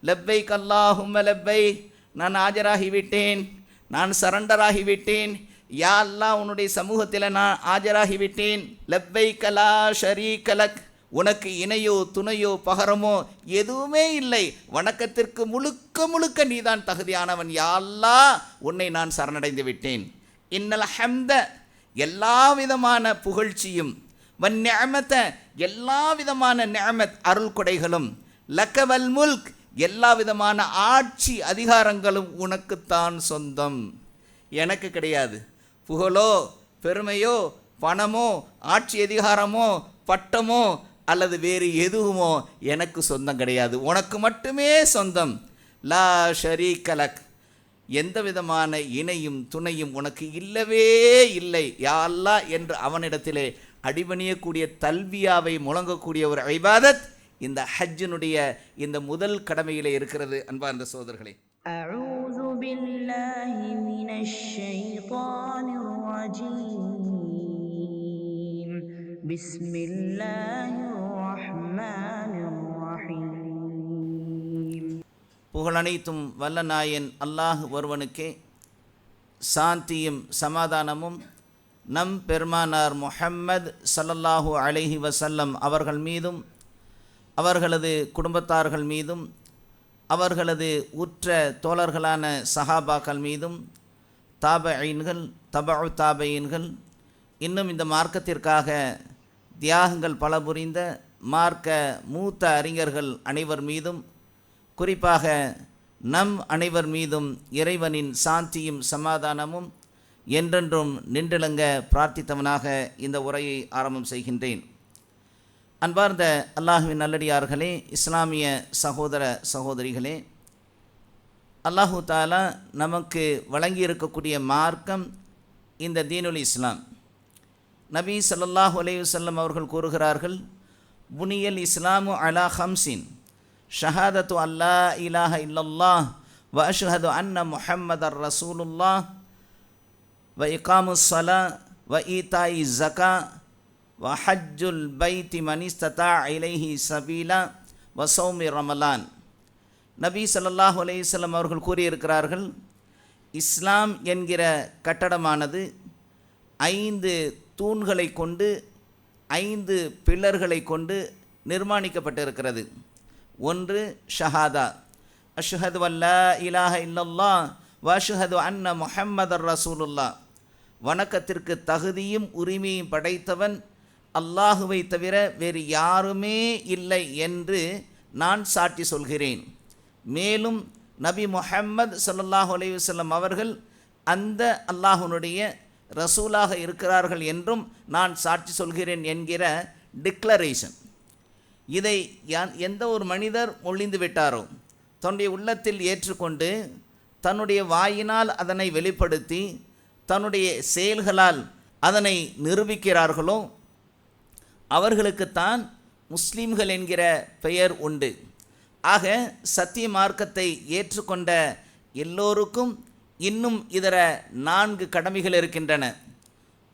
லப்பைக் அல்லாஹும்ம லப்பைக், நான் ஆஜராகிவிட்டேன், நான் சரண்டராகிவிட்டேன், யா அல்லாஹ் உன்னுடைய சமூகத்தில் நான் ஆஜராகிவிட்டேன். லப்பைக் லா ஷரீக லக், உனக்கு இணையோ துணையோ பகரமோ எதுவுமே இல்லை, வணக்கத்திற்கு முழுக்க முழுக்க நீதான் தகுதியானவன், யா அல்லாஹ் உன்னை நான் சரணடைந்து விட்டேன். இன்னல் ஹம்த, எல்லா விதமான புகழ்ச்சியும், வன் நிஅமத, எல்லா விதமான நிஅமத் அருள் கொடைகளும், லக்கவல் முல்க், எல்லா விதமான ஆட்சி அதிகாரங்களும் உனக்குத்தான் சொந்தம், எனக்கு கிடையாது. புகழோ பெருமையோ பணமோ ஆட்சி அதிகாரமோ பட்டமோ அல்லது வேறு எதுவுமோ எனக்கு சொந்தம் கிடையாது, உனக்கு மட்டுமே சொந்தம். லா ஷரீக லக், எந்த விதமான இணையும் துணையும் உனக்கு இல்லவே இல்லை, யா அல்லாஹ் என்று அவனிடத்திலே அடிபணியக்கூடிய தல்வியாவை முழங்கக்கூடிய ஒரு இபாதத் இந்த ஹஜ்ஜினுடைய இந்த முதல் கடமையிலே இருக்கிறது. அன்பார்ந்த சகோதரர்களே, அஊது பில்லாஹி மினஷ் ஷைத்தானிர் ரஜீம். பிஸ்மில்லாஹிர் ரஹ்மானிர் ரஹீம். புகழனைத்தும் வல்ல நாயன் அல்லாஹ் ஒருவனுக்கே, சாந்தியும் சமாதானமும் நம் பெருமானார் முஹம்மது ஸல்லல்லாஹு அலைஹி வஸல்லம் அவர்கள் மீதும் அவர்களது குடும்பத்தார்கள் மீதும் அவர்களது உற்ற தோழர்களான சஹாபாக்கள் மீதும் தாபஈன்கள் தபஉ தாபஈன்கள் இன்னும் இந்த மார்க்கத்திற்காக தியாகங்கள் பல புரிந்த மார்க்க மூத்த அறிஞர்கள் அனைவர் மீதும், குறிப்பாக நம் அனைவர் மீதும் இறைவனின் சாந்தியும் சமாதானமும் என்றென்றும் நின்றிலங்க பிரார்த்தித்தவனாக இந்த உரையை ஆரம்பம் செய்கின்றேன். அன்பார்ந்த அல்லாஹுவின் நல்லடியார்களே, இஸ்லாமிய சகோதர சகோதரிகளே, அல்லாஹு தாலா நமக்கு வழங்கியிருக்கக்கூடிய மார்க்கம் இந்த தீனுல் இஸ்லாம். நபி ஸல்லல்லாஹு அலைஹி வஸல்லம் அவர்கள் கூறுகிறார்கள், புனியல் இஸ்லாமு அலா ஹம்சின், ஷஹாதத்து அல்லா இலாஹ இல்லல்லாஹ் வ அஷ்ஹது அன்ன முஹம்மதர் ரசூலுல்லாஹ் வ இகாமுஸ் ஸலா வ ஈதாஇ ஸகா வ ஹஜ்ஜுல் பைத்தி மன் இஸ்ததா இலைஹி சபீலா வ ஸௌமி ரமலான். நபி ஸல்லல்லாஹு அலைஹி வஸல்லம் அவர்கள் கூறியிருக்கிறார்கள், இஸ்லாம் என்கிற கட்டடமானது 5 தூண்களை கொண்டு 5 பில்லர்களை கொண்டு நிர்மாணிக்கப்பட்டிருக்கிறது. ஒன்று ஷஹாதா, அஷ்ஹது அல்லா இலாஹ இல்லல்லாஹ் வ அஷ்ஹது அன்ன முஹம்மதர் ரசூலுல்லாஹ், வணக்கத்திற்கு தகுதியும் உரிமையும் படைத்தவன் அல்லாஹுவை தவிர வேறு யாருமே இல்லை என்று நான் சாட்சி சொல்கிறேன். மேலும் நபி முஹம்மது ஸல்லல்லாஹு அலைஹி வஸல்லம் அவர்கள் அந்த அல்லாஹ்வுடைய ரசூலாக இருக்கிறார்கள் என்றும் நான் சாட்சி சொல்கிறேன் என்கிற டிக்ளரேஷன். இதை எந்த ஒரு மனிதர் மொழிந்து விட்டாரோ, தன்னுடைய உள்ளத்தில் ஏற்றுக்கொண்டு தன்னுடைய வாயினால் அதனை வெளிப்படுத்தி தன்னுடைய செயல்களால் அதனை நிரூபிக்கிறார்களோ அவர்களுக்குத்தான் முஸ்லீம்கள் என்கிற பெயர் உண்டு. ஆக சத்திய மார்க்கத்தை ஏற்றுக்கொண்ட எல்லோருக்கும் இன்னும் இதர 4 கடமைகள் இருக்கின்றன.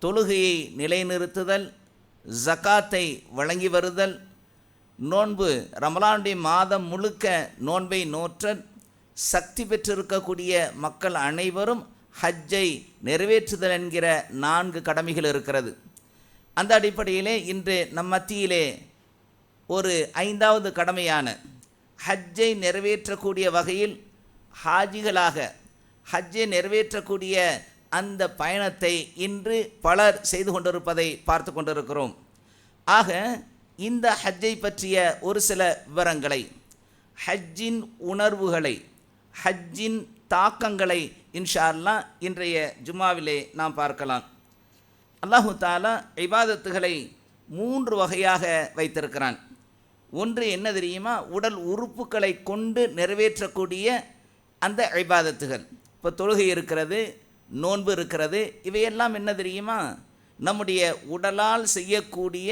தொழுகையை நிலைநிறுத்துதல், ஜகாத்தை வழங்கி வருதல், நோன்பு ரமலானுடைய மாதம் முழுக்க நோன்பை நோற்றல், சக்தி பெற்றிருக்கக்கூடிய மக்கள் அனைவரும் ஹஜ்ஜை நிறைவேற்றுதல் என்கிற 4 கடமைகள் இருக்கிறது. அந்த அடிப்படையிலே இன்று நம் மத்தியிலே ஒரு 5வது கடமையான ஹஜ்ஜை நிறைவேற்றக்கூடிய வகையில் ஹாஜிகளாக ஹஜ்ஜை நிறைவேற்றக்கூடிய அந்த பயணத்தை இன்று பலர் செய்து கொண்டிருப்பதை பார்த்து கொண்டிருக்கிறோம். ஆக இந்த ஹஜ்ஜை பற்றிய ஒரு சில விவரங்களை, ஹஜ்ஜின் உணர்வுகளை, ஹஜ்ஜின் தாக்கங்களை இன்ஷா அல்லாஹ் இன்றைய ஜும்மாவிலே நாம் பார்க்கலாம். அல்லாஹு தாலா இபாதத்துகளை 3 வகையாக வைத்திருக்கிறான். ஒன்று என்ன தெரியுமா? உடல் உறுப்புகளை கொண்டு நிறைவேற்றக்கூடிய அந்த இபாதத்துகள். இப்போ தொழுகை இருக்கிறது, நோன்பு இருக்கிறது, இவையெல்லாம் என்ன தெரியுமா? நம்முடைய உடலால் செய்யக்கூடிய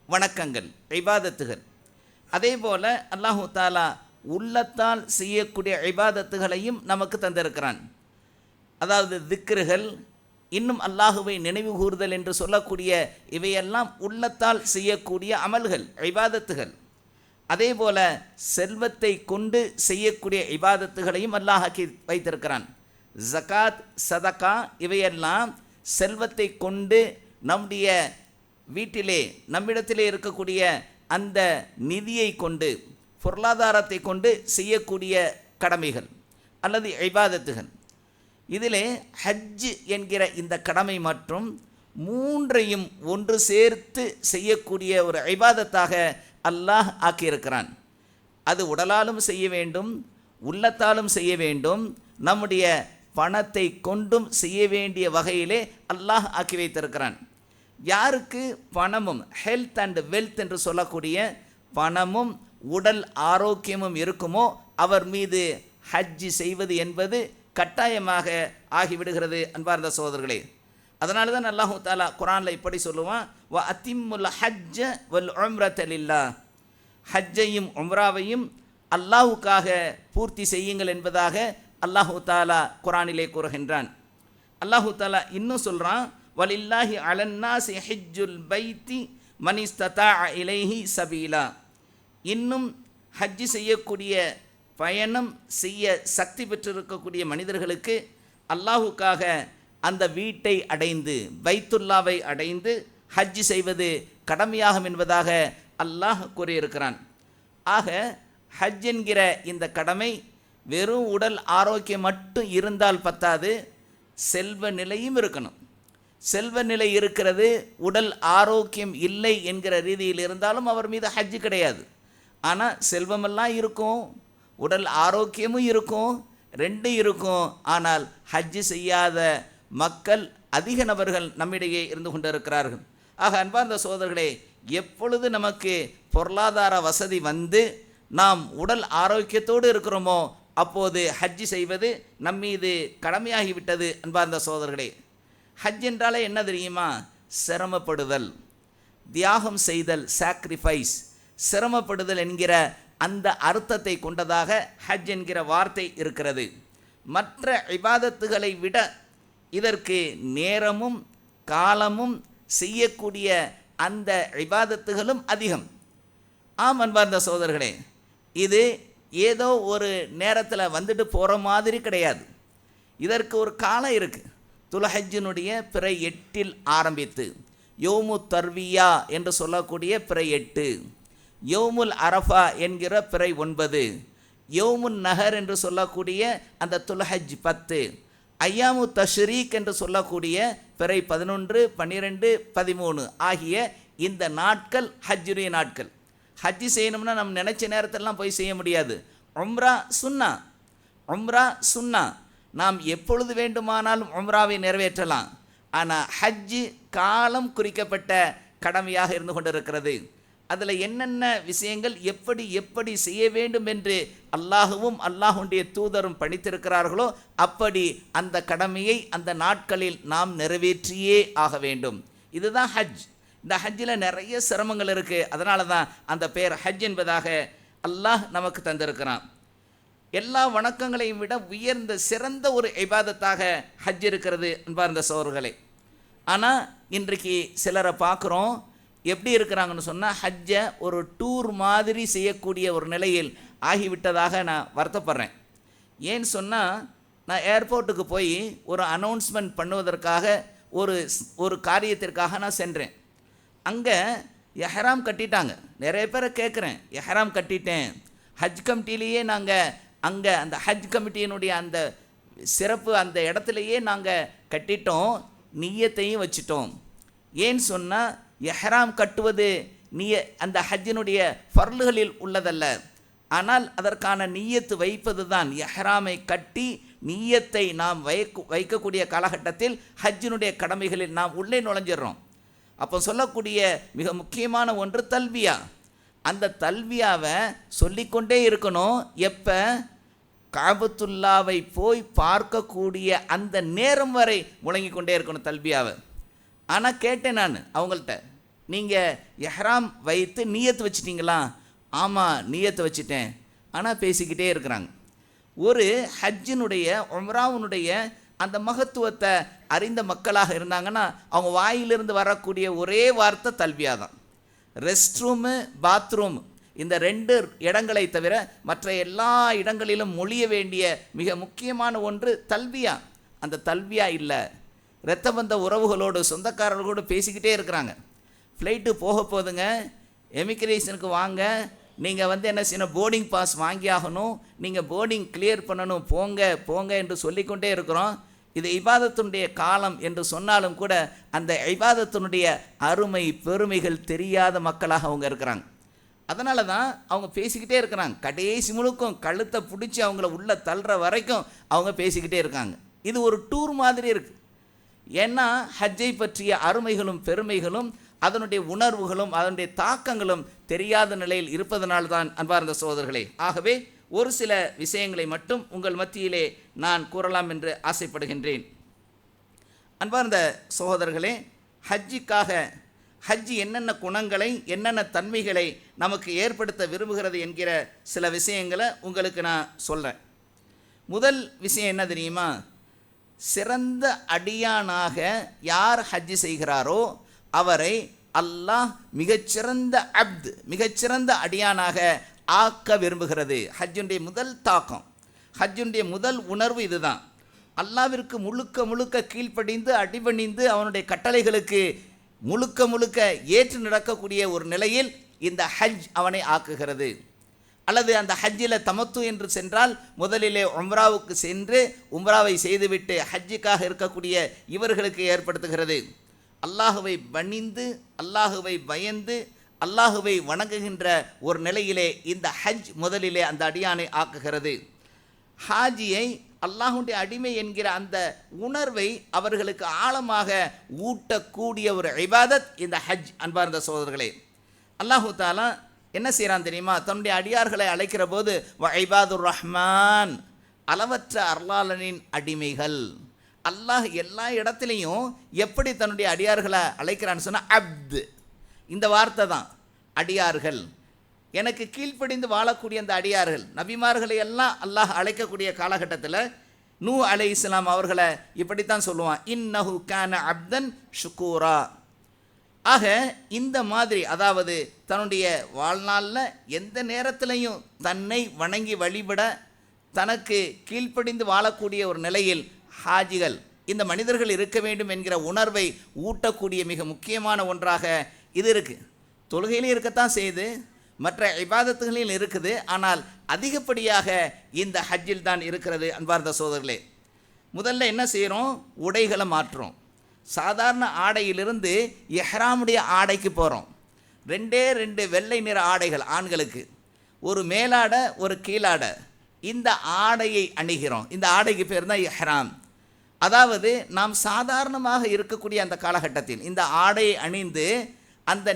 வணக்கங்கள், இபாதத்துகள். அதே போல் அல்லாஹு தாலா உள்ளத்தால் செய்யக்கூடிய இபாதத்துகளையும் நமக்கு தந்திருக்கிறான். அதாவது திக்ருகள், இன்னும் அல்லாஹுவை நினைவு கூறுதல் என்று சொல்லக்கூடிய இவையெல்லாம் உள்ளத்தால் செய்யக்கூடிய அமல்கள், இபாதத்துகள். அதே போல செல்வத்தை கொண்டு செய்யக்கூடிய இபாதத்துகளையும் அல்லாஹ் ஆக்கி வைத்திருக்கிறான். ஜகாத், சதகா இவையெல்லாம் செல்வத்தை கொண்டு நம்முடைய வீட்டிலே நம்மிடத்திலே இருக்கக்கூடிய அந்த நிதியை கொண்டு பொருளாதாரத்தை கொண்டு செய்யக்கூடிய கடமைகள் அல்லது இபாதத்துகள். இதிலே ஹஜ் என்கிற இந்த கடமை மற்றும் மூன்றையும் ஒன்று சேர்த்து செய்யக்கூடிய ஒரு இபாதத்தாக அல்லாஹ் ஆக்கியிருக்கிறான். அது உடலாலும் செய்ய வேண்டும், உள்ளத்தாலும் செய்ய வேண்டும், நம்முடைய பணத்தை கொண்டும் செய்ய வேண்டிய வகையிலே அல்லாஹ் ஆக்கி வைத்திருக்கிறான். யாருக்கு பணமும் ஹெல்த் அண்ட் வெல்த் என்று சொல்லக்கூடிய பணமும் உடல் ஆரோக்கியமும் இருக்குமோ அவர் மீது ஹஜ்ஜி செய்வது என்பது கட்டாயமாக ஆகிவிடுகிறது. அன்பார்ந்த சகோதரர்களே, அதனால தான் அல்லாஹு தாலா குரானில் இப்படி சொல்லுவான், வ அத்திம்முல் ஹஜ்ஜ வல் உம்ரத லில்லாஹ், ஹஜ்ஜையும் உம்ராவையும் அல்லாஹுக்காக பூர்த்தி செய்யுங்கள் என்பதாக அல்லாஹு தாலா குரானிலே கூறுகின்றான். அல்லாஹு தாலா இன்னும் சொல்கிறான், வலில்லாஹி அலன்னாசி ஹிஜ்ஜுல் பைத்தி மனிஸ்ததா இலைஹி சபீலா. இன்னும் ஹஜ்ஜி செய்யக்கூடிய பயணம் செய்ய சக்தி பெற்றிருக்கக்கூடிய மனிதர்களுக்கு அல்லாஹுக்காக அந்த வீட்டை அடைந்து பைத்துல்லாவை அடைந்து ஹஜ்ஜி செய்வது கடமையாகும் என்பதாக அல்லாஹ் கூறியிருக்கிறான். ஆக ஹஜ் என்கிற இந்த கடமை வெறும் உடல் ஆரோக்கியம் மட்டும் இருந்தால் பத்தாது, செல்வ நிலையும் இருக்கணும். செல்வ நிலை இருக்கிறது, உடல் ஆரோக்கியம் இல்லை என்கிற ரீதியில் இருந்தாலும் அவர் மீது ஹஜ்ஜு கிடையாது. ஆனால் செல்வமெல்லாம் இருக்கும், உடல் ஆரோக்கியமும் இருக்கும், ரெண்டும் இருக்கும். ஆனால் ஹஜ்ஜு செய்யாத மக்கள் அதிக நபர்கள் நம்மிடையே இருந்து கொண்டிருக்கிறார்கள். ஆக அன்பார்ந்த சகோதரர்களே, எப்பொழுது நமக்கு பொருளாதார வசதி வந்து நாம் உடல் ஆரோக்கியத்தோடு இருக்கிறோமோ அப்போது ஹஜ்ஜி செய்வது நம்மீது கடமையாகிவிட்டது. அன்பார்ந்த சகோதரர்களே, ஹஜ் என்றாலே என்ன தெரியுமா? சிரமப்படுதல், தியாகம் செய்தல், சாக்ரிஃபைஸ், சிரமப்படுதல் என்கிற அந்த அர்த்தத்தை கொண்டதாக ஹஜ் என்கிற வார்த்தை இருக்கிறது. மற்ற இபாதத்துகளை விட இதற்கு நேரமும் காலமும் செய்யக்கூடிய அந்த இபாதத்துகளும் அதிகம். ஆம் அன்பார்ந்த சகோதரர்களே, இது ஏதோ ஒரு நேரத்தில் வந்துட்டு போகிற மாதிரி கிடையாது. இதற்கு ஒரு காலம் இருக்குது. துல்ஹஜ்ஜினுடைய பிறை 8 ஆரம்பித்து யௌமு தர்வியா என்று சொல்லக்கூடிய பிறை 8, யௌமுல் அரஃபா என்கிற பிறை 9, யௌமுன் நஹர் என்று சொல்லக்கூடிய அந்த துல்ஹஜ் 10, ஐயாமு தஷ்ரீக் என்று சொல்லக்கூடிய பிறை 11, 12, 13 ஆகிய இந்த நாட்கள் ஹஜ்ஜுடைய நாட்கள். ஹஜ்ஜி செய்யணும்னா நம்ம நினச்ச நேரத்திலலாம் போய் செய்ய முடியாது. உம்ரா சுன்னா, உம்ரா சுன்னா, நாம் எப்பொழுது வேண்டுமானாலும் உம்ராவை நிறைவேற்றலாம். ஆனால் ஹஜ்ஜு காலம் குறிக்கப்பட்ட கடமையாக இருந்து கொண்டிருக்கிறது. அதில் என்னென்ன விஷயங்கள் எப்படி எப்படி செய்ய வேண்டும் என்று அல்லாஹுவும் அல்லாஹுடைய தூதரும் பணித்திருக்கிறார்களோ அப்படி அந்த கடமையை அந்த நாட்களில் நாம் நிறைவேற்றியே ஆக வேண்டும். இதுதான் ஹஜ். இந்த ஹஜ்ஜில் நிறைய சிரமங்கள் இருக்குது. அதனால தான் அந்த பெயர் ஹஜ் என்பதாக அல்லாஹ் நமக்கு தந்திருக்கிறான். எல்லா வணக்கங்களையும் விட உயர்ந்த சிறந்த ஒரு இபாதத்தாக ஹஜ் இருக்கிறது அன்பார்ந்த சகோதரர்களே. ஆனால் இன்றைக்கு சிலரை பார்க்குறோம், எப்படி இருக்கிறாங்கன்னு சொன்னால் ஹஜ்ஜை ஒரு டூர் மாதிரி செய்யக்கூடிய ஒரு நிலையில் ஆகிவிட்டதாக நான் வருத்தப்படுறேன். ஏன்னு சொன்னால், நான் ஏர்போர்ட்டுக்கு போய் ஒரு அனௌன்ஸ்மெண்ட் பண்ணுவதற்காக ஒரு காரியத்திற்காக நான் சென்றேன். அங்கே எஹ்ராம் கட்டிட்டாங்க. நிறைய பேரை கேட்குறேன், எஹ்ராம் கட்டிட்டேன். ஹஜ் கமிட்டிலேயே நாங்கள் அங்கே அந்த ஹஜ் கமிட்டியினுடைய அந்த சிறப்பு அந்த இடத்துலையே நாங்கள் கட்டிட்டோம், நிய்யத்தையும் வச்சிட்டோம். ஏன்னு சொன்னால், எஹ்ராம் கட்டுவது அந்த ஹஜ்ஜினுடைய ஃபர்லுகளில் உள்ளதல்ல. ஆனால் அதற்கான நிய்யத்து வைப்பது தான். எஹ்ராமை கட்டி நிய்யத்தை நாம் வைக்கக்கூடிய காலகட்டத்தில் ஹஜ்ஜினுடைய கடமைகளில் நாம் உள்ளே நுழைஞ்சிடறோம். அப்போ சொல்லக்கூடிய மிக முக்கியமான ஒன்று தல்வியா. அந்த தல்வியாவை சொல்லிக்கொண்டே இருக்கணும். எப்போ? காபத்துல்லாவை போய் பார்க்கக்கூடிய அந்த நேரம் வரை முழங்கி கொண்டே இருக்கணும் தல்வியாவை. ஆனால் கேட்டேன் நான் அவங்கள்ட்ட, நீங்கள் எஹ்ராம் வைத்து நியத்து வச்சிட்டிங்களா? ஆமாம், நியத்தை வச்சிட்டேன். ஆனால் பேசிக்கிட்டே இருக்கிறாங்க. ஒரு ஹஜ்ஜினுடைய உம்ராவுனுடைய அந்த மகத்துவத்தை அறிந்த மக்களாக இருந்தாங்கன்னா அவங்க வாயிலிருந்து வரக்கூடிய ஒரே வார்த்தை தல்வியா தான். ரெஸ்ட் ரூமு, பாத்ரூம் இந்த 2 இடங்களை தவிர மற்ற எல்லா இடங்களிலும் மொழிய வேண்டிய மிக முக்கியமான ஒன்று தல்வியா. அந்த தல்வியா இல்லை. இரத்த பந்த உறவுகளோடு சொந்தக்காரர்களோடு பேசிக்கிட்டே இருக்கிறாங்க. ஃப்ளைட்டு போக போகுதுங்க, எமிக்ரேஷனுக்கு வாங்க, நீங்கள் என்ன செய்யணும், போர்டிங் பாஸ் வாங்கி ஆகணும், நீங்கள் போர்டிங் கிளியர் பண்ணணும், போங்க போங்க என்று சொல்லிக்கொண்டே இருக்கிறோம். இது இபாதத்தினுடைய காலம் என்று சொன்னாலும் கூட அந்த இபாதத்தினுடைய அருமை பெருமைகள் தெரியாத மக்களாக அவங்க இருக்கிறாங்க. அதனால தான் அவங்க பேசிக்கிட்டே இருக்கிறாங்க. கடைசி முழுக்கும் கழுத்தை பிடிச்சி அவங்கள உள்ள தள்ளுற வரைக்கும் அவங்க பேசிக்கிட்டே இருக்காங்க. இது ஒரு டூர் மாதிரி இருக்குது. ஏன்னா ஹஜ்ஜை பற்றிய அருமைகளும் பெருமைகளும் அதனுடைய உணர்வுகளும் அதனுடைய தாக்கங்களும் தெரியாத நிலையில் இருப்பதனால்தான் அன்பார்ந்த சகோதரர்களே. ஆகவே ஒரு சில விஷயங்களை மட்டும் உங்கள் மத்தியிலே நான் கூறலாம் என்று ஆசைப்படுகின்றேன். அன்பார்ந்த சகோதரர்களே, ஹஜ்ஜி என்னென்ன குணங்களை என்னென்ன தன்மைகளை நமக்கு ஏற்படுத்த விரும்புகிறது என்கிற சில விஷயங்களை உங்களுக்கு நான் சொல்கிறேன். முதல் விஷயம் என்ன தெரியுமா? சிறந்த அடியானாக யார் ஹஜ்ஜி செய்கிறாரோ அவரை அல்லாஹ் மிகச்சிறந்த அடியானாக ஆக்க விரும்புகிறது. ஹஜ்ஜுடைய முதல் தாக்கம், ஹஜ்ஜுடைய முதல் உணர்வு இதுதான். அல்லாவிற்கு முழுக்க கீழ்ப்படிந்து அடிபணிந்து அவனுடைய கட்டளைகளுக்கு முழுக்க ஏற்று நடக்கக்கூடிய ஒரு நிலையில் இந்த ஹஜ் அவனை ஆக்குகிறது. அல்லது அந்த ஹஜ்ஜில் தமத்து என்று சென்றால் முதலிலே உம்ராவுக்கு சென்று உம்ராவை செய்துவிட்டு ஹஜ்ஜுக்காக இருக்கக்கூடிய இவர்களுக்கு ஏற்படுத்துகிறது. அல்லாஹுவை பணிந்து அல்லாஹுவை பயந்து அல்லாஹுவை வணங்குகின்ற ஒரு நிலையிலே இந்த ஹஜ் முதலிலே அந்த அடியானை ஆக்குகிறது. ஹாஜியை அல்லாஹுடைய அடிமை என்கிற அந்த உணர்வை அவர்களுக்கு ஆழமாக ஊட்டக்கூடிய ஒரு இபாதத் இந்த ஹஜ். அன்பார்ந்த சகோதரர்களே, அல்லாஹு தாலா என்ன செய்கிறான் தெரியுமா? தன்னுடைய அடியார்களை அழைக்கிற போது இபாதுர் ரஹ்மான், அளவற்ற அருளாளனின் அடிமைகள். அல்லாஹ் எல்லா இடத்துலையும் எப்படி தன்னுடைய அடியார்களை அழைக்கிறான்னு சொன்னால் அப்து, இந்த வார்த்தை தான். அடியார்கள், எனக்கு கீழ்ப்படிந்து வாழக்கூடிய அந்த அடியார்கள். நபிமார்களை எல்லாம் அல்லாஹ் அழைக்கக்கூடிய காலகட்டத்தில் நூ அலைஹிஸ்ஸலாம் அவர்களை இப்படித்தான் சொல்லுவான், இன்னஹு கான அப்தன் ஷுக்கூரா. ஆக இந்த மாதிரி, அதாவது தன்னுடைய வாழ்நாளில் எந்த நேரத்திலையும் தன்னை வணங்கி வழிபட தனக்கு கீழ்ப்படிந்து வாழக்கூடிய ஒரு நிலையில் ஹாஜிகள், இந்த மனிதர்கள் இருக்க வேண்டும் என்கிற உணர்வை ஊட்டக்கூடிய மிக முக்கியமான ஒன்றாக இது இருக்குது. தொழுகையிலும் இருக்கத்தான் செய்யுது, மற்ற இபாதத்துகளில் இருக்குது, ஆனால் அதிகப்படியாக இந்த ஹஜ்ஜில் தான் இருக்கிறது. அன்பார்ந்த சகோதரர்களே, முதல்ல என்ன செய்கிறோம்? உடைகளை மாற்றுறோம். சாதாரண ஆடையிலிருந்து இஹ்ராமுடைய ஆடைக்கு போகிறோம். 2 வெள்ளை நிற ஆடைகள் ஆண்களுக்கு, ஒரு மேலாடை ஒரு கீழாடை. இந்த ஆடையை அணிகிறோம். இந்த ஆடைக்கு பேர் தான் இஹ்ராம். அதாவது நாம் சாதாரணமாக இருக்கக்கூடிய அந்த காலகட்டத்தில் இந்த ஆடையை அணிந்து அந்த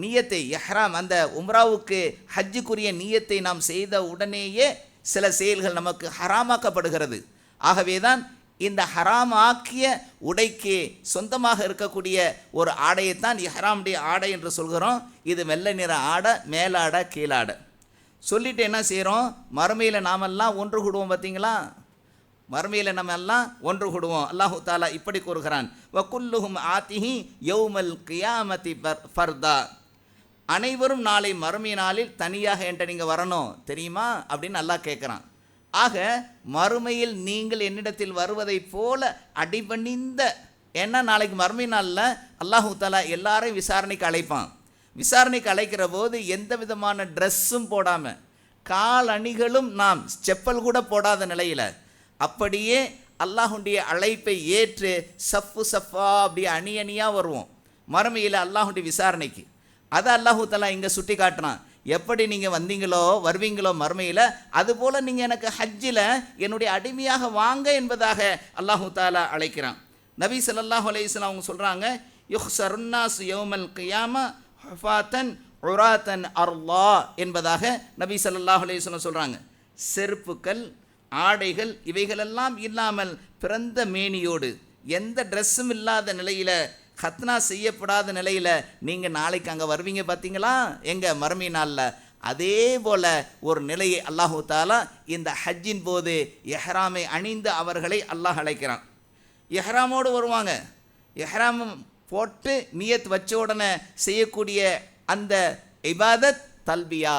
நியத்தை இஹ்ராம், அந்த உம்ராவுக்கு ஹஜ்ஜுக்குரிய நியத்தை நாம் செய்த உடனேயே சில செயல்கள் நமக்கு ஹராமாக்கப்படுகிறது. ஆகவே தான் இந்த ஹராமாக்கிய உடைக்கு சொந்தமாக இருக்கக்கூடிய ஒரு ஆடையைத்தான் இஹ்ராமுடைய ஆடை என்று சொல்கிறோம். இது வெள்ளை நிற ஆடை, மேலாடை கீழாடை. சொல்லிட்டு என்ன செய்கிறோம்? மறுமையில் நாமெல்லாம் ஒன்று கூடுவோம். பார்த்தீங்களா? மறுமையில் நம்ம எல்லாம் ஒன்று கூடுவோம். அல்லாஹு தாலா இப்படி கூறுகிறான், வகுல்லுஹும் ஆத்திஹி யௌமல் கியாமதி ஃபர்தா. அனைவரும் நாளை மறுமை நாளில் தனியாக என்கிட்ட நீங்கள் வரணும் தெரியுமா அப்படின்னு அல்லாஹ் கேட்குறான். ஆக மறுமையில் நீங்கள் என்னிடத்தில் வருவதைப் போல அடிபணிந்த, ஏன்னா நாளைக்கு மறுமை நாளில் அல்லாஹு தாலா எல்லாரையும் விசாரணைக்கு அழைப்பான். விசாரணைக்கு அழைக்கிற போது எந்த விதமான ட்ரெஸ்ஸும் போடாமல், கால் அணிகளும் நாம் செப்பல் கூட போடாத நிலையில் அப்படியே அல்லாஹுடைய அழைப்பை ஏற்று சஃபா அப்படியே அணியாக வருவோம் மறுமையில் அல்லாஹுடைய விசாரணைக்கு. அதை அல்லாஹு தஆலா இங்கே சுட்டி காட்டுறான். எப்படி நீங்கள் வருவீங்களோ மறுமையில், அதுபோல் நீங்கள் எனக்கு ஹஜ்ஜில் என்னுடைய அடிமையாக வாங்க என்பதாக அல்லாஹு தஆலா அழைக்கிறான். நபி ஸல்லல்லாஹு அலைஹி வஸல்லம் அவங்க சொல்கிறாங்க, யுஹ்ஸருன்னாஸ் யௌமல் கியாமா ஹுஃபாத்தன் உராத்தன் அர்லா என்பதாக நபி ஸல்லல்லாஹு அலைஹி வஸல்லம் சொல்கிறாங்க. செருப்புக்கள், ஆடைகள் இவைகளெல்லாம் இல்லாமல் பிறந்த மேனியோடு, எந்த ட்ரெஸ்ஸும் இல்லாத நிலையில், ஹத்னா செய்யப்படாத நிலையில் நீங்கள் நாளைக்கு அங்கே வருவீங்க பார்த்தீங்களா எங்கள் மறுமை நாளில். அதே போல் ஒரு நிலையை அல்லாஹு தாலா இந்த ஹஜ்ஜின் போது எஹ்ராமை அணிந்து அவர்களை அல்லாஹ் அழைக்கிறான். எஹ்ராமோடு வருவாங்க. எஹ்ராம் போட்டு நியத் வச்ச உடனே செய்யக்கூடிய அந்த இபாதத் தல்பியா.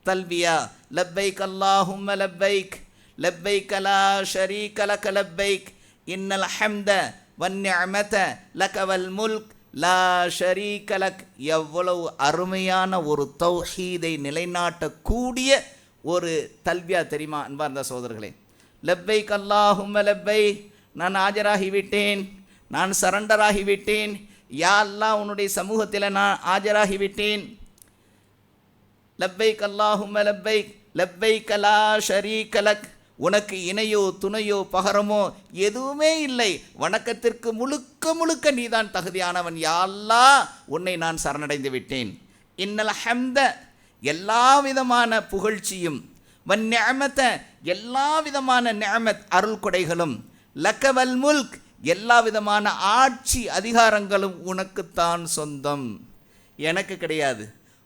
தல்பியா லப்பைக் அல்லாஹும்ம லப்பைக் லப்பைக் லா ஷரீக லக லப்பைக் இன்னல் ஹம்த வன்னிஅமத லக வல் முல்க் லா ஷரீக லக். எவ்வளவு அருமையான ஒரு தௌஹீதை நிலைநாட்டக்கூடிய ஒரு தல்பியா தெரியுமா அன்பார்ந்த சகோதரர்களே. லப்பைக் அல்லாஹும்ம லப்பைக், நான் ஆஜராகிவிட்டேன், நான் சரண்டராகிவிட்டேன், யா அல்லாஹ் உன்னுடைய சமூகத்தில் நான் ஆஜராகிவிட்டேன். லப்பைக் அல்லாஹும்ம லப்பைக் லப்பைக் லா ஷரீக லக், உனக்கு இணையோ துணையோ பகரமோ எதுவுமே இல்லை, வணக்கத்திற்கு முழுக்க முழுக்க நீதான் தகுதியானவன், யா அல்லாஹ் உன்னை நான் சரணடைந்து விட்டேன். இன்னல் ஹம்த, எல்லா விதமான புகழ்ச்சியும், வன்னிஅமத, எல்லா விதமான நிஅமத் அருள் கொடைகளும், லக்கவல் முல்க், எல்லா விதமான ஆட்சி அதிகாரங்களும் உனக்குத்தான் சொந்தம், எனக்கு கிடையாது.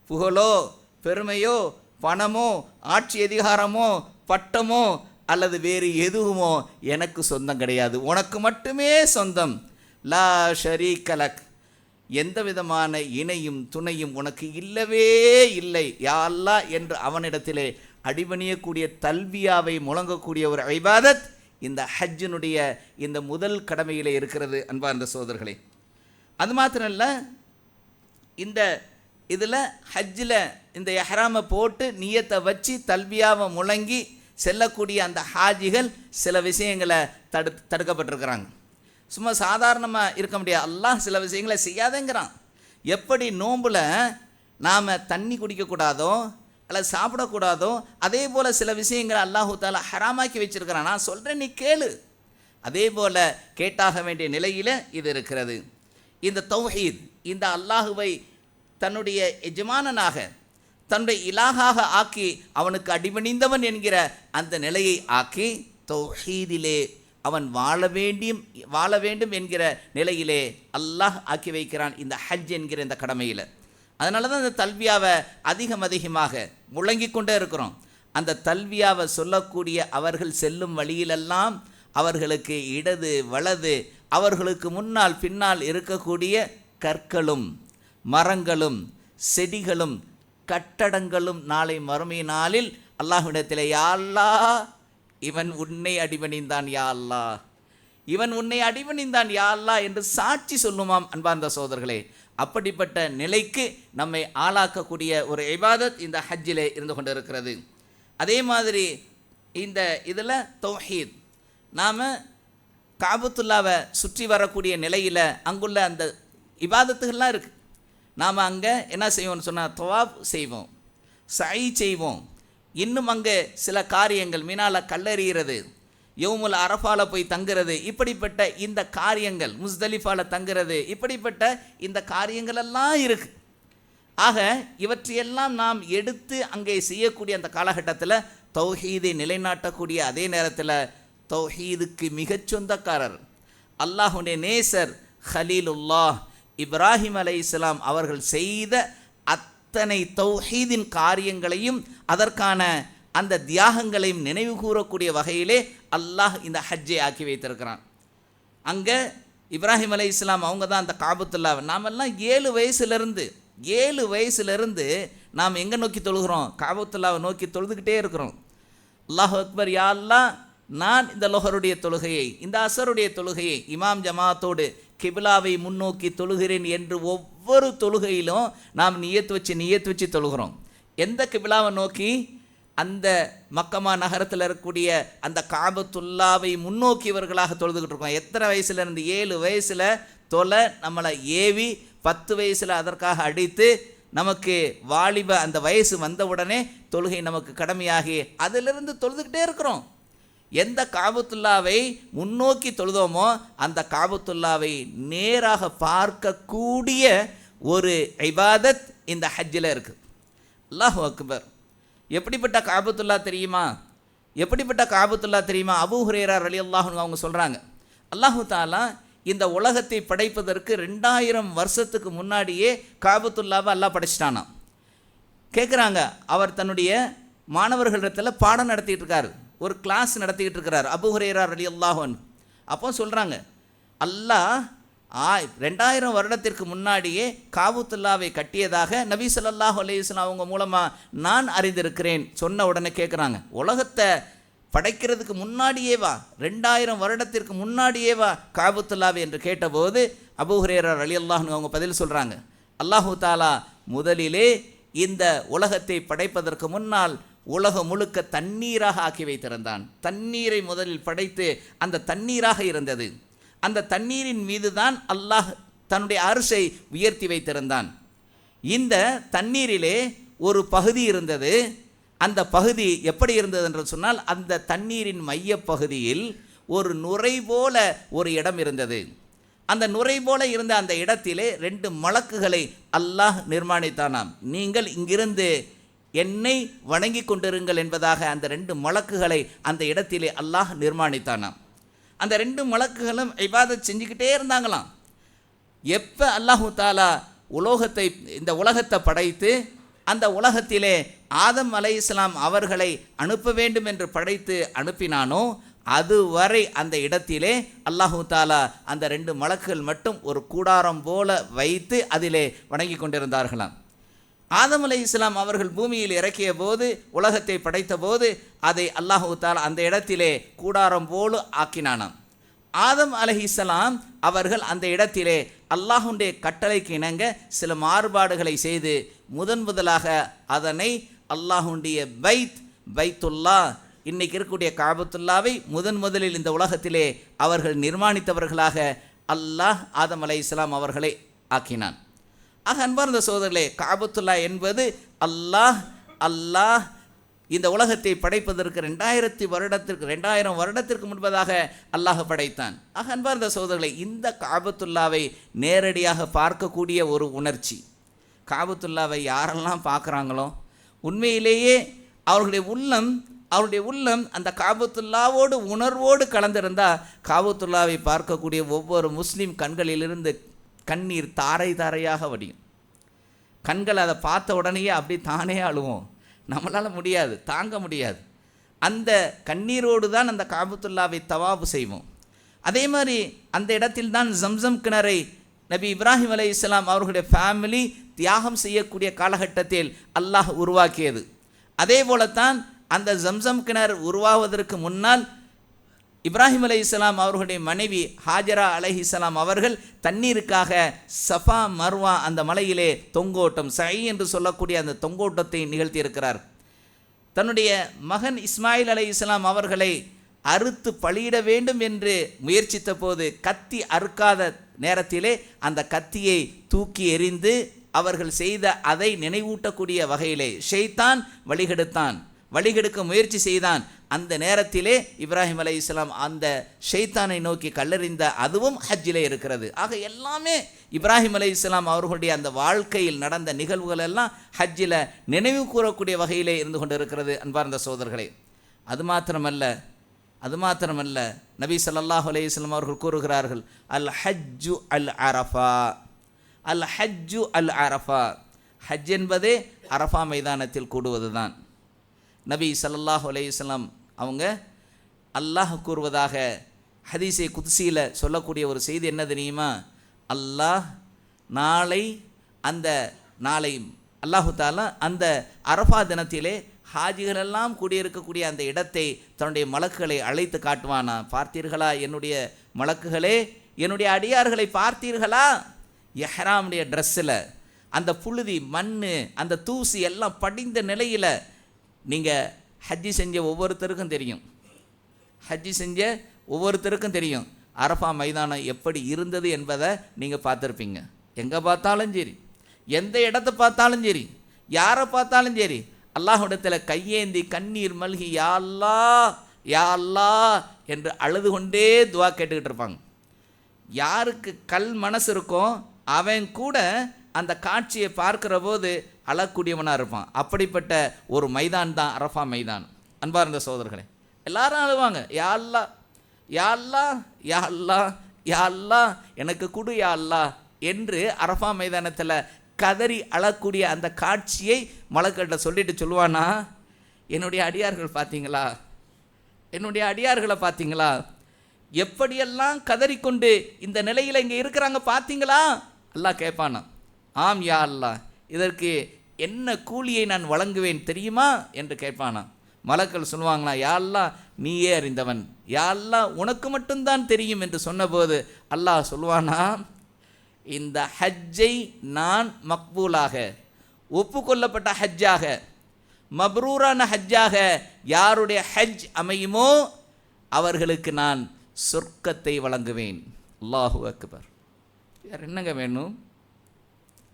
புகழோ பெருமையோ பணமோ ஆட்சி அதிகாரமோ பட்டமோ அல்லது வேறு எதுவுமோ எனக்கு சொந்தம் கிடையாது, உனக்கு மட்டுமே சொந்தம். லா ஷரீக லக், எந்த விதமான இணையும் துணையும் உனக்கு இல்லவே இல்லை, யா அல்லாஹ் என்று அவனிடத்திலே அடிபணியக்கூடிய தல்பியாவை முழங்கக்கூடிய ஒரு இபாதத் இந்த ஹஜ்ஜினுடைய இந்த முதல் கடமையிலே இருக்கிறது அன்பார்ந்த சகோதரர்களே. அது மாத்திரம் இல்லை, இந்த இதில் ஹஜ்ஜில் இந்த எஹ்ராமை போட்டு நியத்தை வச்சு தல்பியாவை முழங்கி செல்லக்கூடிய அந்த ஹாஜிகள் சில விஷயங்களை தடுக்கப்பட்டிருக்கிறாங்க. சும்மா சாதாரணமாக இருக்க முடியாது, அல்லாஹ் சில விஷயங்களை செய்யாதேங்கிறான். எப்படி நோம்பில் நாம் தண்ணி குடிக்கக்கூடாதோ அல்லது சாப்பிடக்கூடாதோ அதே போல் சில விஷயங்களை அல்லாஹு தாலா ஹராமாக்கி வச்சிருக்கிறான். நான் சொல்கிறேன், நீ கேளு. அதே போல் கேட்டாக வேண்டிய நிலையில் இது இருக்கிறது. இந்த தௌஹீத், இந்த அல்லாஹுவை தன்னுடைய எஜமானனாக தன்னுடைய இலாகாக ஆக்கி அவனுக்கு அடிபணிந்தவன் என்கிற அந்த நிலையை ஆக்கி தௌஹீதிலே அவன் வாழ வேண்டும் என்கிற நிலையிலே அல்லாஹ் ஆக்கி வைக்கிறான் இந்த ஹஜ் என்கிற இந்த கடமையில். அதனால தான் அந்த தல்பியாவை அதிகமாக முழங்கி கொண்டே இருக்கிறோம். அந்த தல்பியாவை சொல்லக்கூடிய அவர்கள் செல்லும் வழியிலெல்லாம் அவர்களுக்கு இடது வலது அவர்களுக்கு முன்னால் பின்னால் இருக்கக்கூடிய கற்களும் மரங்களும் செடிகளும் கட்டடங்களும் நாளை மறுமை நாளில் அல்லாஹ்விடத்தில் யா அல்லாஹ் இவன் உன்னை அடிபணிந்தான் யா அல்லாஹ், இவன் உன்னை அடிபணிந்தான் யா அல்லாஹ் என்று சாட்சி சொல்லுமாம் அன்பார்ந்த சகோதரர்களே. அப்படிப்பட்ட நிலைக்கு நம்மை ஆளாக்கக்கூடிய ஒரு இபாதத் இந்த ஹஜ்ஜிலே இருந்து கொண்டு இருக்கிறது. அதே மாதிரி இந்த இதில் தௌஹீத், நாம் காபத்துல்லாவை சுற்றி வரக்கூடிய நிலையில் அங்குள்ள அந்த இபாதத்துகள்லாம் இருக்குது. நாம் அங்கே என்ன செய்வோம்னு சொன்னால் தவாப் செய்வோம், சை செய்வோம், இன்னும் அங்கே சில காரியங்கள் மீனால் கல்லறிகிறது, யௌமுல் அரஃபால போய் தங்குறது, இப்படிப்பட்ட இந்த காரியங்கள், முஸ்தலிஃபால தங்குறது, இப்படிப்பட்ட இந்த காரியங்களெல்லாம் இருக்குது. ஆக இவற்றையெல்லாம் நாம் எடுத்து அங்கே செய்யக்கூடிய அந்த காலகட்டத்தில் தௌஹீதை நிலைநாட்டக்கூடிய அதே நேரத்தில் தௌஹீதுக்கு மிகச் சொந்தக்காரர் அல்லாஹுடைய நேசர் ஹலீலுல்லாஹ் இப்ராஹிம் அலைஹிஸ்ஸலாம் அவர்கள் செய்த அத்தனை தௌஹீதின் காரியங்களையும் அதற்கான அந்த தியாகங்களையும் நினைவு கூறக்கூடிய வகையிலே அல்லாஹ் இந்த ஹஜ்ஜை ஆக்கி வைத்திருக்கிறான். அங்கே இப்ராஹிம் அலைஹிஸ்ஸலாம் அவங்க தான் அந்த காபத்துல்லாவை, நாமெல்லாம் 7 வயசுலேருந்து நாம் எங்கே நோக்கி தொழுகிறோம்? காபத்துல்லாவை நோக்கி தொழுதுகிட்டே இருக்கிறோம். அல்லாஹ் அக்பர், யா அல்லாஹ் நான் இந்த லொஹருடைய தொழுகையை இந்த அசருடைய தொழுகையை இமாம் ஜமாத்தோடு கிபிலாவை முன்னோக்கி தொழுகிறேன் என்று ஒவ்வொரு தொழுகையிலும் நாம் நியத்து வச்சு தொழுகிறோம். எந்த கிபிலாவை நோக்கி? அந்த மக்கமா நகரத்தில் இருக்கக்கூடிய அந்த காபத்துல்லாவை முன்னோக்கியவர்களாக தொழுதுகிட்டு இருக்கோம். எத்தனை வயசுலேருந்து? 7 வயசில் தொலை நம்மளை ஏவி 10 வயசில் அதற்காக அடித்து நமக்கு வாலிப அந்த வயசு வந்தவுடனே தொழுகை நமக்கு கடமையாகி அதிலிருந்து தொழுதுகிட்டே இருக்கிறோம். எந்த காபத்துல்லாவை முன்னோக்கி தொழுதோமோ அந்த காபத்துல்லாவை நேராக பார்க்கக்கூடிய ஒரு இபாதத் இந்த ஹஜ்ஜில் இருக்குது. அல்லாஹு அக்பர். எப்படிப்பட்ட காபத்துல்லா தெரியுமா? அபூ ஹுரைரா ரலியல்லாஹு அன்ஹு அவங்க சொல்கிறாங்க, அல்லாஹு தாலா இந்த உலகத்தை படைப்பதற்கு 2000 வருஷத்துக்கு முன்னாடியே காபத்துல்லாவை அல்லாஹ் படைச்சிட்டானாம். கேட்குறாங்க, அவர் தன்னுடைய மாணவர்களிடத்தில் பாடம் நடத்திட்டு இருக்காரு, ஒரு கிளாஸ் நடத்திக்கிட்டு இருக்கிறார் அபூ ஹுரைரா ரலியல்லாஹு அன்ஹு. அப்போ சொல்கிறாங்க, அல்லாஹ் 2000 வருடத்திற்கு முன்னாடியே காபத்துல்லாவை கட்டியதாக நபி ஸல்லல்லாஹு அலைஹி வஸல்லம் அவங்க மூலமாக நான் அறிந்திருக்கிறேன். சொன்ன உடனே கேட்குறாங்க, உலகத்தை படைக்கிறதுக்கு முன்னாடியேவா, 2000 வருடத்திற்கு முன்னாடியேவா காபத்துல்லாவை என்று கேட்டபோது அபூ ஹுரைரா ரலியல்லாஹு அன்ஹு அவங்க பதில் சொல்கிறாங்க, அல்லாஹு தாலா முதலிலே இந்த உலகத்தை படைப்பதற்கு முன்னால் உலகம் முழுக்க தண்ணீராக ஆக்கி வைத்திருந்தான். தண்ணீரை முதலில் படைத்து அந்த தண்ணீராக இருந்தது. அந்த தண்ணீரின் மீது தான் அல்லாஹ் தன்னுடைய அர்ஷை உயர்த்தி வைத்திருந்தான். இந்த தண்ணீரிலே ஒரு பகுதி இருந்தது. அந்த பகுதி எப்படி இருந்தது என்று சொன்னால், அந்த தண்ணீரின் மையப்பகுதியில் ஒரு நுரை போல ஒரு இடம் இருந்தது. அந்த நுரை போல இருந்த அந்த இடத்திலே 2 மலக்குகளை அல்லாஹ் நிர்மாணித்தானாம். நீங்கள் இங்கிருந்து என்னை வணங்கி கொண்டிருங்கள் என்பதாக அந்த 2 மலக்குகளை அந்த இடத்திலே அல்லாஹ் நிர்மாணித்தானாம். அந்த 2 மலக்குகளும் இபாதத் செஞ்சுக்கிட்டே இருந்தாங்களாம். எப்போ அல்லாஹு தாலா இந்த உலகத்தை படைத்து அந்த உலகத்திலே ஆதம் அலைஹிஸ்ஸலாம் அவர்களை அனுப்ப வேண்டும் என்று படைத்து அனுப்பினானோ அதுவரை அந்த இடத்திலே அல்லாஹு தாலா அந்த 2 மலக்குகள் மட்டும் ஒரு கூடாரம் போல வைத்து அதிலே வணங்கி கொண்டிருந்தார்களாம். ஆதம் அலைஹிஸ்ஸலாம் அவர்கள் பூமியில் இறக்கிய போது, உலகத்தை படைத்த போது அதை அல்லாஹு தாலா அந்த இடத்திலே கூடாரம் போல ஆக்கினானாம். ஆதம் அலைஹிஸ்ஸலாம் அவர்கள் அந்த இடத்திலே அல்லாஹுடைய கட்டளைக்கு இணங்க சில மாறுபாடுகளை செய்து முதலாக அதனை அல்லாஹுடைய பைத்துல்லா, இன்னைக்கு இருக்கக்கூடிய காபத்துல்லாவை முதலில் இந்த உலகத்திலே அவர்கள் நிர்மாணித்தவர்களாக அல்லாஹ் ஆதம் அலைஹிஸ்ஸலாம் அவர்களை ஆக்கினான். ஆக அன்பார்ந்த சகோதரர்களே, காபத்துல்லா என்பது அல்லாஹ் இந்த உலகத்தை படைப்பதற்கு 2000 வருடத்திற்கு முன்பதாக அல்லாஹ் படைத்தான். ஆக அன்பார்ந்த சகோதரர்களே, இந்த காபத்துல்லாவை நேரடியாக பார்க்கக்கூடிய ஒரு உணர்ச்சி, காபத்துல்லாவை யாரெல்லாம் பார்க்குறாங்களோ உண்மையிலேயே அவருடைய உள்ளம் அந்த காபத்துல்லாவோடு உணர்வோடு கலந்திருந்தால் காபத்துல்லாவை பார்க்கக்கூடிய ஒவ்வொரு முஸ்லீம் கண்களிலிருந்து கண்ணீர் தாரை தாரையாக வடியும். கண்கள் அதை பார்த்த உடனேயே அப்படி தானே அழுவோம். நம்மளால் முடியாது, தாங்க முடியாது. அந்த கண்ணீரோடு தான் அந்த காபத்துல்லாவை தவாபு செய்வோம். அதே மாதிரி அந்த இடத்தில் தான் ஜம்சம் கிணறை நபி இப்ராஹிம் அலைஹிஸ்ஸலாம் அவர்களுடைய ஃபேமிலி தியாகம் செய்யக்கூடிய காலகட்டத்தில் அல்லாஹ் உருவாக்கியது. அதே போலத்தான் அந்த ஜம்சம் கிணறு உருவாவதற்கு முன்னால் இப்ராஹிம் அலைஹிஸ்ஸலாம் அவர்களுடைய மனைவி ஹாஜரா அலைஹிஸ்ஸலாம் அவர்கள் தண்ணீருக்காக சஃபா மர்வா அந்த மலையிலே தொங்கோட்டம், சை என்று சொல்லக்கூடிய அந்த தொங்கோட்டத்தை நிகழ்த்தியிருக்கிறார். தன்னுடைய மகன் இஸ்மாயில் அலைஹிஸ்ஸலாம் அவர்களை அறுத்து பலியிட வேண்டும் என்று முயற்சித்த போது கத்தி அறுக்காத நேரத்திலே அந்த கத்தியை தூக்கி எறிந்து அவர்கள் செய்த அதை நினைவூட்டக்கூடிய வகையிலே ஷைத்தான் வழிகெடுக்க முயற்சி செய்தான். அந்த நேரத்திலே இப்ராஹிம் அலைஹிஸ்ஸலாம் அந்த ஷைத்தானை நோக்கி கல்லெறிந்த அதுவும் ஹஜ்ஜிலே இருக்கிறது. ஆக எல்லாமே இப்ராஹிம் அலைஹிஸ்ஸலாம் அவர்களுடைய அந்த வாழ்க்கையில் நடந்த நிகழ்வுகள் எல்லாம் ஹஜ்ஜில் நினைவு கூறக்கூடிய வகையிலே இருந்து கொண்டு இருக்கிறது. அன்பார்ந்த சகோதரர்களே, அது மாத்திரமல்ல நபி ஸல்லல்லாஹு அலைஹி வஸல்லம் அவர்கள் கூறுகிறார்கள், அல் ஹஜ்ஜு அல் அரஃபா, ஹஜ் என்பதே அரஃபா மைதானத்தில் கூடுவது தான். நபி ஸல்லல்லாஹு அலைஹி வஸல்லம் அவங்க அல்லாஹ் கூறுவதாக ஹதீஸே குத்ஸியில் சொல்லக்கூடிய ஒரு செய்தி என்ன தெரியுமா? அல்லாஹ் நாளை அல்லாஹு தாலா அந்த அரஃபா தினத்திலே ஹாஜிகளெல்லாம் கூடியிருக்கக்கூடிய அந்த இடத்தை தன்னுடைய மலக்குகளை அழைத்து காட்டுவானா. பார்த்தீர்களா என்னுடைய மலக்குகளே, என்னுடைய அடியார்களை பார்த்தீர்களா? எஹ்ராமுடைய ட்ரெஸ்ஸில் அந்த புழுதி, மண், அந்த தூசி எல்லாம் படிந்த நிலையில் நீங்கள் ஹஜ்ஜி செஞ்ச ஒவ்வொருத்தருக்கும் தெரியும் அரஃபா மைதானம் எப்படி இருந்தது என்பதை நீங்கள் பார்த்துருப்பீங்க. எங்கே பார்த்தாலும் சரி, எந்த இடத்தை பார்த்தாலும் சரி, யாரை பார்த்தாலும் சரி, அல்லாஹ்விடத்தில் கையேந்தி கண்ணீர் மல்கி யா அல்லாஹ் என்று அழுது கொண்டே துவா கேட்டுக்கிட்டு இருப்பாங்க. யாருக்கு கல் மனசு இருக்கோ அவன் கூட அந்த காட்சியை பார்க்கிற போது அழக்கூடியவனாக இருப்பான். அப்படிப்பட்ட ஒரு மைதான் தான் அரஃபா மைதான். அன்பார்ந்த சகோதரர்களே, எல்லாரும் அழுவாங்க, யா அல்லாஹ் யா அல்லாஹ் யா அல்லாஹ் யா அல்லாஹ் எனக்கு குடு யா அல்லாஹ் என்று அரஃபா மைதானத்தில் கதறி அழக்கூடிய அந்த காட்சியை மலக்கள்கிட்ட சொல்லிட்டு சொல்லுவானா, என்னுடைய அடியார்களை பார்த்தீங்களா, எப்படியெல்லாம் கதறிக்கொண்டு இந்த நிலையில் இங்கே இருக்கிறாங்க பார்த்தீங்களா? அல்லாஹ் கேட்பானா, ஆம் யா அல்லாஹ், இதற்கு என்ன கூலியை நான் வழங்குவேன் தெரியுமா என்று கேட்பானா. மலக்கள் சொல்லுவாங்களா, யா அல்லாஹ் நீயே அறிந்தவன், யா அல்லாஹ் உனக்கு மட்டும்தான் தெரியும் என்று சொன்னபோது அல்லாஹ் சொல்வானா, இந்த ஹஜ்ஜை நான் மக்பூலாக ஒப்புக்கொள்ளப்பட்ட ஹஜ்ஜாக மப்ரூரான ஹஜ்ஜாக யாருடைய ஹஜ் அமையுமோ அவர்களுக்கு நான் சொர்க்கத்தை வழங்குவேன். அல்லாஹு அக்பர். வேறு என்னங்க வேணும்?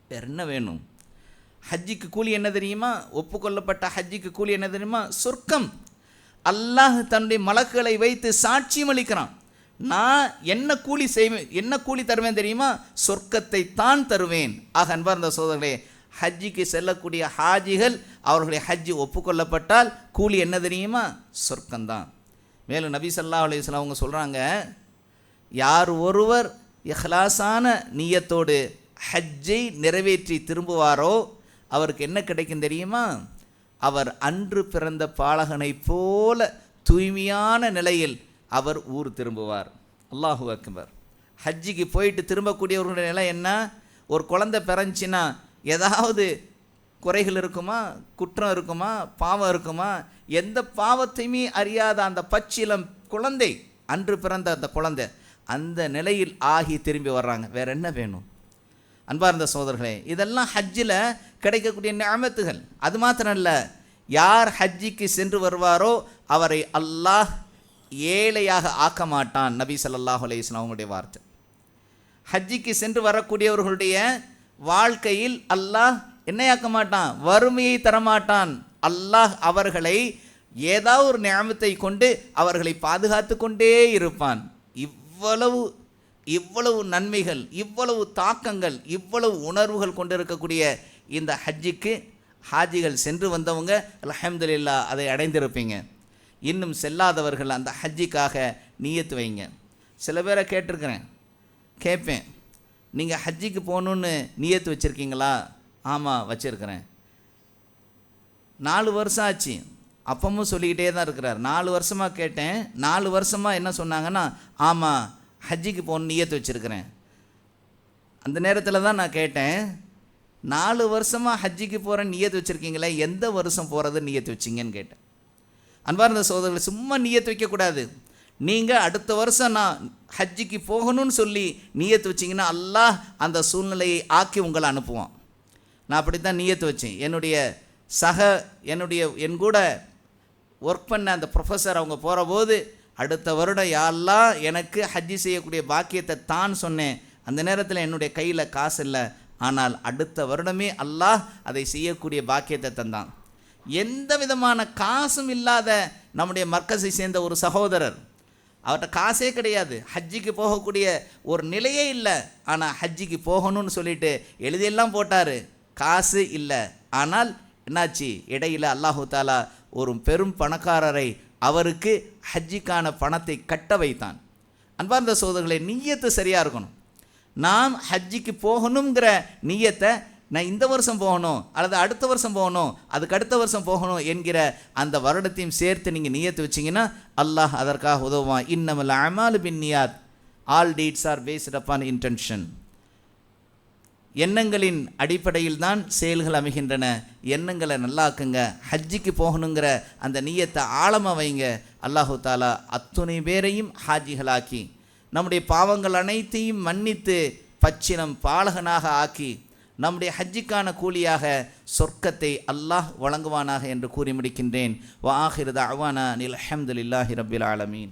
வேறு என்ன வேணும்? ஹஜ்ஜிக்கு கூலி என்ன தெரியுமா? ஒப்புக்கொள்ளப்பட்ட ஹஜ்ஜிக்கு கூலி என்ன தெரியுமா? சொர்க்கம். அல்லாஹ் தன்னுடைய மலக்குகளை வைத்து சாட்சியம் அளிக்கிறான். நான் என்ன கூலி செய்வேன், என்ன கூலி தருவேன் தெரியுமா? சொர்க்கத்தை தான் தருவேன். ஆக அன்பார்ந்த சோதரர்களே, ஹஜ்ஜிக்கு செல்லக்கூடிய ஹாஜிகள் அவர்களுடைய ஹஜ்ஜி ஒப்புக்கொள்ளப்பட்டால் கூலி என்ன தெரியுமா? சொர்க்கம்தான். மேலும் நபி ஸல்லல்லாஹு அலைஹி வஸல்லம் அவங்க சொல்கிறாங்க, யார் ஒருவர் இஹ்லாஸான நியத்தோடு ஹஜ்ஜை நிறைவேற்றி திரும்புவாரோ அவருக்கு என்ன கிடைக்கும் தெரியுமா? அவர் அன்று பிறந்த பாலகனை போல தூய்மையான நிலையில் அவர் ஊர் திரும்புவார். அல்லாஹு அக்பர். ஹஜ்ஜிக்கு போயிட்டு திரும்பக்கூடியவர்களுடைய நிலை என்ன? ஒரு குழந்தை பிறந்துச்சின்னா ஏதாவது குறைகள் இருக்குமா, குற்றம் இருக்குமா, பாவம் இருக்குமா? எந்த பாவத்தையுமே அறியாத அந்த பச்சிலம் குழந்தை, அன்று பிறந்த அந்த குழந்தை அந்த நிலையில் ஆகி திரும்பி வர்றாங்க. வேறு என்ன வேணும்? அன்பார்ந்த சோதர்களே, இதெல்லாம் ஹஜ்ஜில் கிடைக்கக்கூடிய நிஅமத்துகள். அது மாத்திரம் இல்லை, யார் ஹஜ்ஜிக்கு சென்று வருவாரோ அவரை அல்லாஹ் ஏழையாக ஆக்க மாட்டான். நபி ஸல்லல்லாஹு அலைஹி வஸல்லம் அவங்களுடைய வார்த்தை. ஹஜ்ஜிக்கு சென்று வரக்கூடியவர்களுடைய வாழ்க்கையில் அல்லாஹ் என்னையாக்க மாட்டான்? வறுமையை தரமாட்டான். அல்லாஹ் அவர்களை ஏதாவது ஒரு நிஅமத்தை கொண்டு அவர்களை பாதுகாத்து கொண்டே இருப்பான். இவ்வளவு நன்மைகள், இவ்வளவு தாக்கங்கள், இவ்வளவு உணர்வுகள் கொண்டிருக்கக்கூடிய இந்த ஹஜ்ஜிக்கு ஹாஜிகள் சென்று வந்தவங்க அல்ஹம்துலில்லாஹ் அதை அடைந்திருப்பீங்க. இன்னும் செல்லாதவர்கள் அந்த ஹஜ்ஜிக்காக நியத்து வைங்க. சில பேரை கேட்பேன், நீங்கள் ஹஜ்ஜிக்கு போகணுன்னு நியத்து வச்சுருக்கீங்களா? ஆமாம் வச்சுருக்கிறேன். 4 வருஷம் ஆச்சு, அப்பவும் சொல்லிக்கிட்டே தான் இருக்கிறார். 4 வருஷமாக கேட்டேன். 4 வருஷமாக என்ன சொன்னாங்கன்னா, ஆமாம் ஹஜ்ஜிக்கு போகணுன்னு நியத்து வச்சுருக்கிறேன். அந்த நேரத்தில் தான் நான் கேட்டேன், 4 வருஷமாக ஹஜ்ஜிக்கு போகிறேன்னு நியத்து வச்சுருக்கீங்களே, எந்த வருஷம் போகிறது நியத்து வச்சிங்கன்னு கேட்டேன். அன்பார்ந்த சகோதரர்கள், சும்மா நியத்து வைக்கக்கூடாது. நீங்கள் அடுத்த வருஷம் நான் ஹஜ்ஜிக்கு போகணும்னு சொல்லி நியத்து வச்சிங்கன்னா அல்லாஹ் அந்த சூழ்நிலையை ஆக்கி உங்களை அனுப்புவான். நான் அப்படி தான் நியத்து வச்சேன். என் கூட ஒர்க் பண்ண அந்த ப்ரொஃபஸர் அவங்க போகிற போது, அடுத்த வருடம் யா அல்லாஹ் எனக்கு ஹஜ்ஜி செய்யக்கூடிய பாக்கியத்தை தான் சொன்னேன். அந்த நேரத்தில் என்னுடைய கையில் காசு இல்லை, ஆனால் அடுத்த வருடமே அல்லாஹ் அதை செய்யக்கூடிய பாக்கியத்தை தந்தான். எந்த விதமான காசும் இல்லாத நம்முடைய மர்க்கஸை சேர்ந்த ஒரு சகோதரர், அவர்கிட்ட காசே கிடையாது, ஹஜ்ஜிக்கு போகக்கூடிய ஒரு நிலையே இல்லை. ஆனால் ஹஜ்ஜிக்கு போகணும்னு சொல்லிட்டு எழுதியெல்லாம் போட்டார், காசு இல்லை. ஆனால் என்னாச்சு, இடையில் அல்லாஹு தாலா ஒரு பெரும் பணக்காரரை அவருக்கு ஹஜ்ஜிக்கான பணத்தை கட்ட வைத்தான். அன்பார்ந்த சகோதரர்களே, நிய்யத்து சரியாக இருக்கணும். நாம் ஹஜ்ஜிக்கு போகணுங்கிற நிய்யத்தை, நான் இந்த வருஷம் போகணும் அல்லது அடுத்த வருஷம் போகணும், அதுக்கு அடுத்த வருஷம் போகணும் என்கிற அந்த வருடத்தையும் சேர்த்து நீங்கள் நியத்து வச்சிங்கன்னா அல்லாஹ் அதற்காக உதவுவான். இன்னமல் அமாலு பின் நியாத், all deeds are based upon intention. எண்ணங்களின் அடிப்படையில் தான் செயல்கள் அமைகின்றன. எண்ணங்களை நல்லாக்குங்க. ஹஜ்ஜிக்கு போகணுங்கிற அந்த நியத்தை ஆழமாக வைங்க. அல்லாஹு தாலா அத்துணை பேரையும் ஹாஜிகளாக்கி நம்முடைய பாவங்கள் அனைத்தையும் மன்னித்து பச்சினம் பாலகனாக ஆக்கி நம்முடைய ஹஜ்ஜிக்கான கூலியாக சொர்க்கத்தை அல்லாஹ் வழங்குவானாக என்று கூறி முடிக்கின்றேன். வ ஆகிரு தஅவானா அனில் ஹம்துலில்லாஹி ரப்பில் ஆலமீன்.